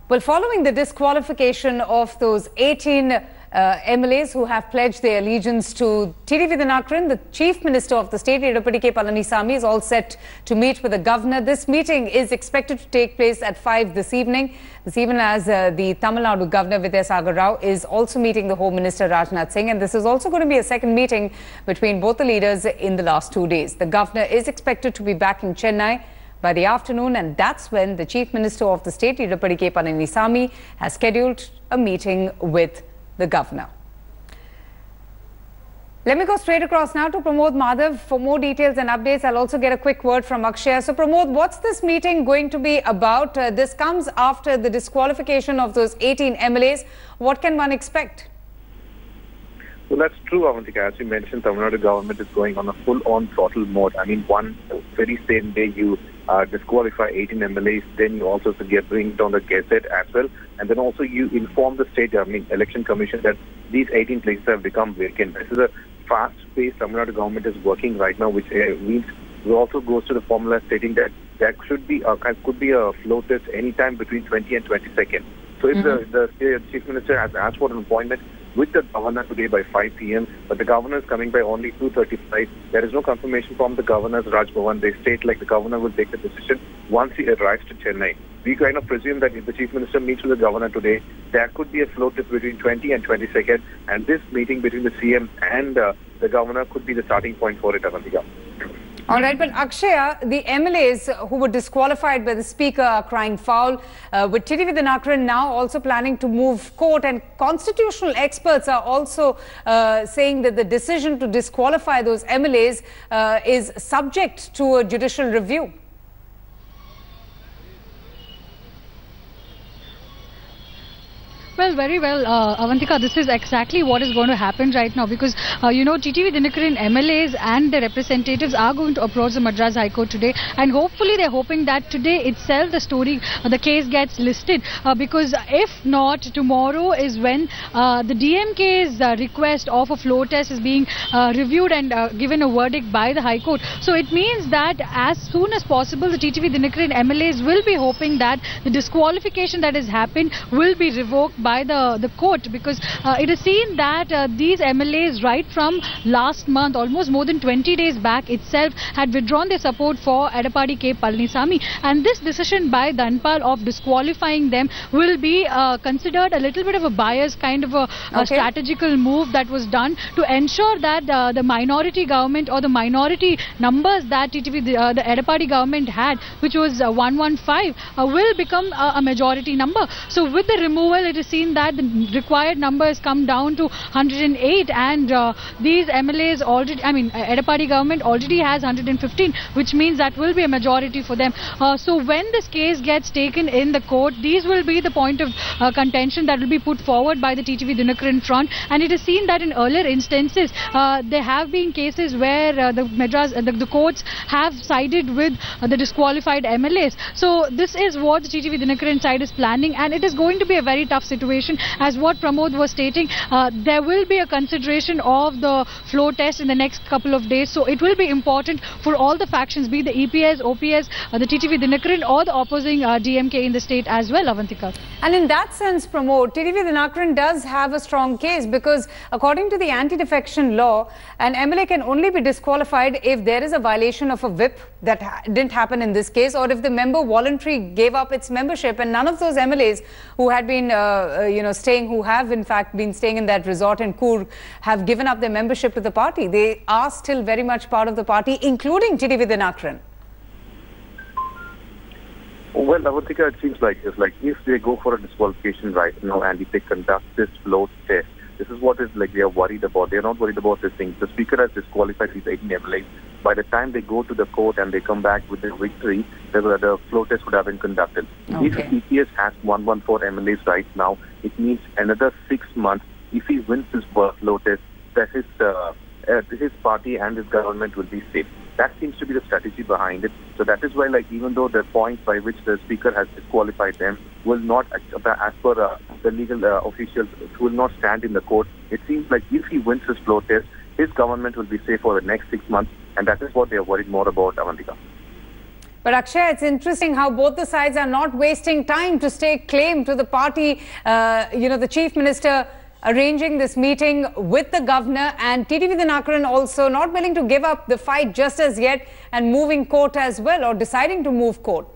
Well, following the disqualification of those 18 MLAs who have pledged their allegiance to TTV Dhinakaran, the Chief Minister of the state, AIADMK MLAs, is all set to meet with the governor. This meeting is expected to take place at 5 this evening. This evening, as the Tamil Nadu Governor Vidyasagar is also meeting the Home Minister Rajnath Singh, and this is also going to be a second meeting between both the leaders in the last 2 days. The governor is expected to be back in Chennai by the afternoon, and that's when the Chief Minister of the state, AIADMK MLAs, has scheduled a meeting with the governor. Let me go straight across now to Pramod Madhav for more details and updates. I'll also get a quick word from Akshay. So Pramod, what's this meeting going to be about? This comes after the disqualification of those 18 MLAs. What can one expect? Well, that's true, Avantika. As you mentioned, Tamil Nadu government is going on a full-on throttle mode. I mean, one very same day you disqualify 18 MLAs, then you also bring down the gazette as well, and then also you inform the state, election commission that these 18 places have become vacant. This is a fast-paced Tamil Nadu government is working right now, which means it also goes to the formula stating that there could be a flow test anytime between 20 and 22nd. So if the Chief Minister has asked for an appointment with the governor today by 5 p.m., but the governor is coming by only 2:35. There is no confirmation from the governor's Raj Bhavan. They state like the governor will take the decision once he arrives to Chennai. We kind of presume that if the Chief Minister meets with the governor today, there could be a flow test between 20 and 22nd, and this meeting between the CM and the governor could be the starting point for it, Avantika. All right, but Akshaya, the MLAs who were disqualified by the Speaker are crying foul, with TTV Dhinakaran now also planning to move court, and constitutional experts are also saying that the decision to disqualify those MLAs is subject to a judicial review. Well, very well, Avantika, this is exactly what is going to happen right now, because, TTV Dhinakaran MLAs and the representatives are going to approach the Madras High Court today, and hopefully they're hoping that today itself the case gets listed, because if not, tomorrow is when the DMK's request of a floor test is being reviewed and given a verdict by the High Court. So it means that as soon as possible, the TTV Dhinakaran MLAs will be hoping that the disqualification that has happened will be revoked by the court, because it is seen that these MLAs right from last month, almost more than 20 days back itself, had withdrawn their support for Edappadi Palaniswamy, and this decision by Dhanpal of disqualifying them will be considered a little bit of a bias kind of a strategical move that was done to ensure that the minority government or the minority numbers that the Edappadi government had, which was 115, will become a majority number. So with the removal, it is seen that the required numbers come down to 108, and these MLAs already, Edappadi government already has 115, which means that will be a majority for them. So when this case gets taken in the court, these will be the point of contention that will be put forward by the TTV Dhinakaran front, and it is seen that in earlier instances there have been cases where the courts have sided with the disqualified MLAs. So this is what the TTV Dhinakaran side is planning, and it is going to be a very tough situation. As what Pramod was stating, there will be a consideration of the flow test in the next couple of days. So it will be important for all the factions, be the EPS, OPS, the TTV Dhinakaran or the opposing DMK in the state as well, Avantika. And in that sense, Pramod, TTV Dhinakaran does have a strong case, because according to the anti-defection law, an MLA can only be disqualified if there is a violation of a whip that didn't happen in this case, or if the member voluntarily gave up its membership, and none of those MLAs who had been who have in fact been staying in that resort in Coorg have given up their membership to the party. They are still very much part of the party, including TTV Dhinakaran. Well, Avantika, it seems like if they go for a disqualification right now and if they conduct this flow test, this is what is they are worried about. They are not worried about this thing. The Speaker has disqualified these 18 MLAs. By the time they go to the court and they come back with their victory, the flow test would have been conducted. If EPS has 114 MLAs right now, it means another 6 months. If he wins this flow test, that his party and his government will be safe. That seems to be the strategy behind it. So that is why, even though the point by which the Speaker has disqualified them will not, as per the legal officials, will not stand in the court, it seems like if he wins his flow test, his government will be safe for the next 6 months, and that is what they are worried more about, Avantika. But Akshay, it's interesting how both the sides are not wasting time to stake claim to the party. The Chief Minister arranging this meeting with the governor, and TTV Dhinakaran also not willing to give up the fight just as yet and moving court as well, or deciding to move court.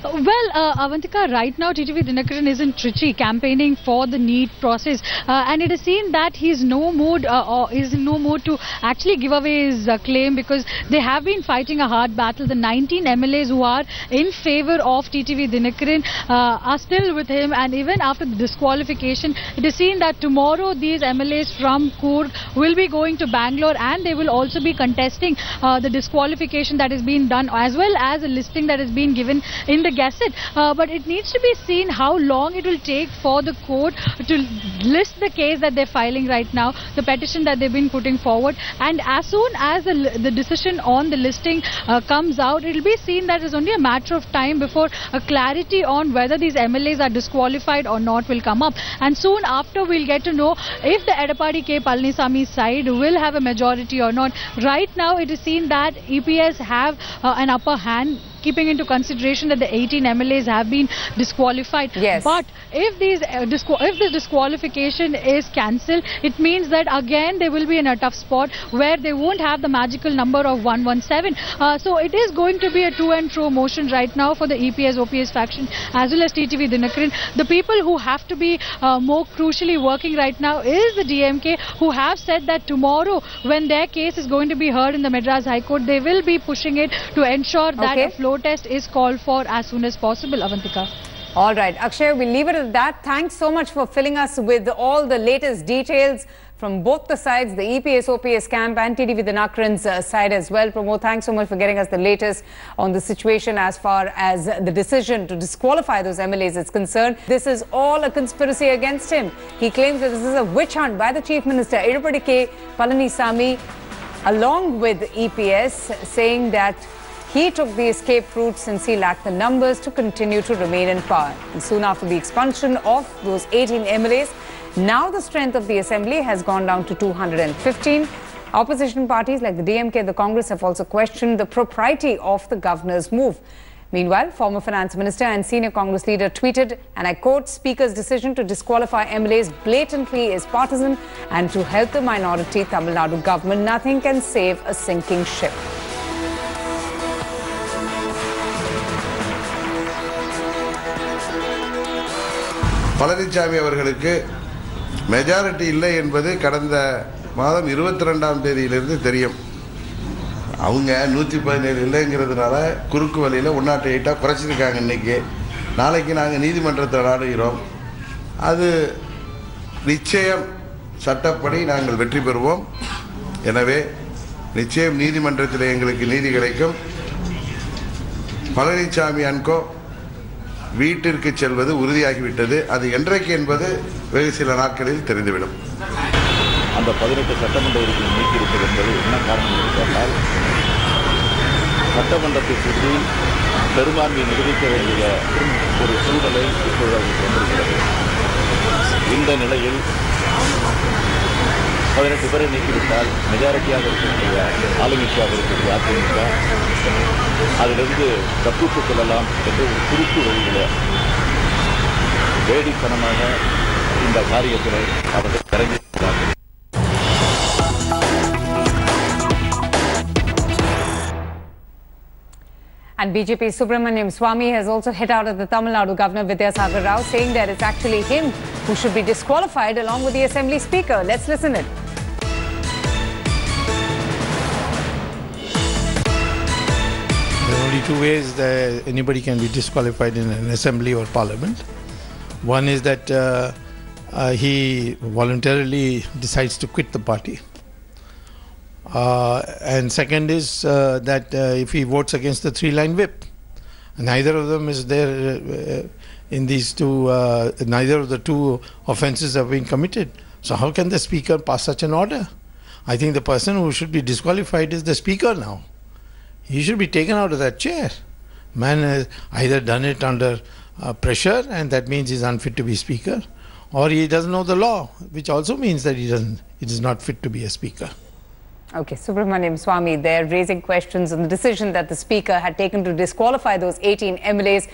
Well, Avantika, right now TTV Dhinakaran is in Trichy campaigning for the NEET process, and it is seen that he is no mood to actually give away his claim, because they have been fighting a hard battle. The 19 MLAs who are in favor of TTV Dhinakaran are still with him, and even after the disqualification, it is seen that tomorrow these MLAs from Coorg will be going to Bangalore, and they will also be contesting the disqualification that has been done, as well as a listing that has been given in the Gazette. But it needs to be seen how long it will take for the court to list the case that they're filing right now, the petition that they've been putting forward, and as soon as the decision on the listing comes out, it will be seen that it's only a matter of time before a clarity on whether these MLAs are disqualified or not will come up, and soon after we'll get to know if the Edapadi K. Palanisamy side will have a majority or not. Right now it is seen that EPS have an upper hand, keeping into consideration that the 18 MLAs have been disqualified. Yes. But if the disqualification is cancelled, it means that again they will be in a tough spot where they won't have the magical number of 117. So it is going to be a to and fro motion right now for the EPS-OPS faction as well as TTV Dhinakaran. The people who have to be more crucially working right now is the DMK, who have said that tomorrow, when their case is going to be heard in the Madras High Court, they will be pushing it to ensure that a floor test is called for as soon as possible, Avantika. All right, Akshay, we'll leave it at that. Thanks so much for filling us with all the latest details from both the sides, the EPS-OPS camp and TTV Dhinakaran's side as well. Pramod, thanks so much for getting us the latest on the situation as far as the decision to disqualify those MLAs is concerned. This is all a conspiracy against him. He claims that this is a witch hunt by the Chief Minister, Edapadi K. Palanisamy, along with EPS, saying that he took the escape route since he lacked the numbers to continue to remain in power. And soon after the expulsion of those 18 MLAs, now the strength of the assembly has gone down to 215. Opposition parties like the DMK and the Congress have also questioned the propriety of the governor's move. Meanwhile, former finance minister and senior Congress leader tweeted, and I quote, "Speaker's decision to disqualify MLAs blatantly is partisan, and to help the minority Tamil Nadu government, nothing can save a sinking ship." Palaniswami அவர்களுக்கு majority இல்லை என்பது கடந்த மாதம் 22ஆம் தேதியிலிருந்து தெரியும். அவங்க 117 இல்லைங்கிறதுனால குறுக்கு வழியில் 108 குறைச்சிருக்காங்க. இன்னைக்கு நாளைக்கு நாங்கள் நீதிமன்றத்தை நாடுகிறோம். அது நிச்சயம் சட்டப்படி நாங்கள் வெற்றி பெறுவோம். எனவே நிச்சயம் நீதிமன்றத்தில் எங்களுக்கு நீதி கிடைக்கும். பழனிசாமி அன்கோ வீட்டிற்கு செல்வது உறுதியாகிவிட்டது. அது என்றைக்கு என்பது வெகு சில நாட்களில் தெரிந்துவிடும். அந்த 18 சட்டமன்ற உறுப்பினர் நீக்கியிருப்பது என்பது என்ன காரணம் என்று கேட்டால், சட்டமன்றத்தை சுற்றி பெரும்பான்மையை நிரூபிக்க வேண்டிய ஒரு சூழலை இப்பொழுது அவருக்கு வந்திருக்கிறது. இந்த நிலையில் 18 பேரை நீக்கிவிட்டால் மெஜாரிட்டியாக இருக்கக்கூடிய ஆளுங்கட்சியாக இருக்கக்கூடிய அதிமுக அதிலிருந்து தப்பித்துக் கொள்ளலாம் என்று ஒரு குறுக்கு வழியில் வேடித்தனமாக இந்த காரியத்தில் அவர்கள் இறங்கியிருக்கிறார்கள். And BJP Subramaniam Swamy has also hit out at the Tamil Nadu Governor Vidyasagar Rao, saying that it's actually him who should be disqualified along with the Assembly Speaker. Let's listen it. There are only two ways that anybody can be disqualified in an assembly or parliament. One is that he voluntarily decides to quit the party. And second is that if he votes against the three-line whip. Neither of them is there in these two, neither of the two offences have been committed. So how can the speaker pass such an order? I think the person who should be disqualified is the speaker now. He should be taken out of that chair. Man has either done it under pressure, and that means he's unfit to be speaker, or he doesn't know the law, which also means that he is not fit to be a speaker. Okay, Subramaniam Swamy there raising questions on the decision that the Speaker had taken to disqualify those 18 MLAs,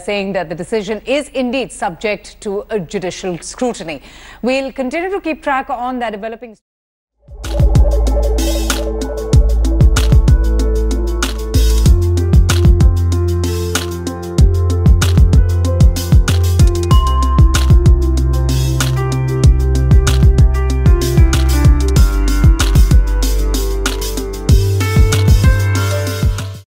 saying that the decision is indeed subject to a judicial scrutiny. We'll continue to keep track on that developing.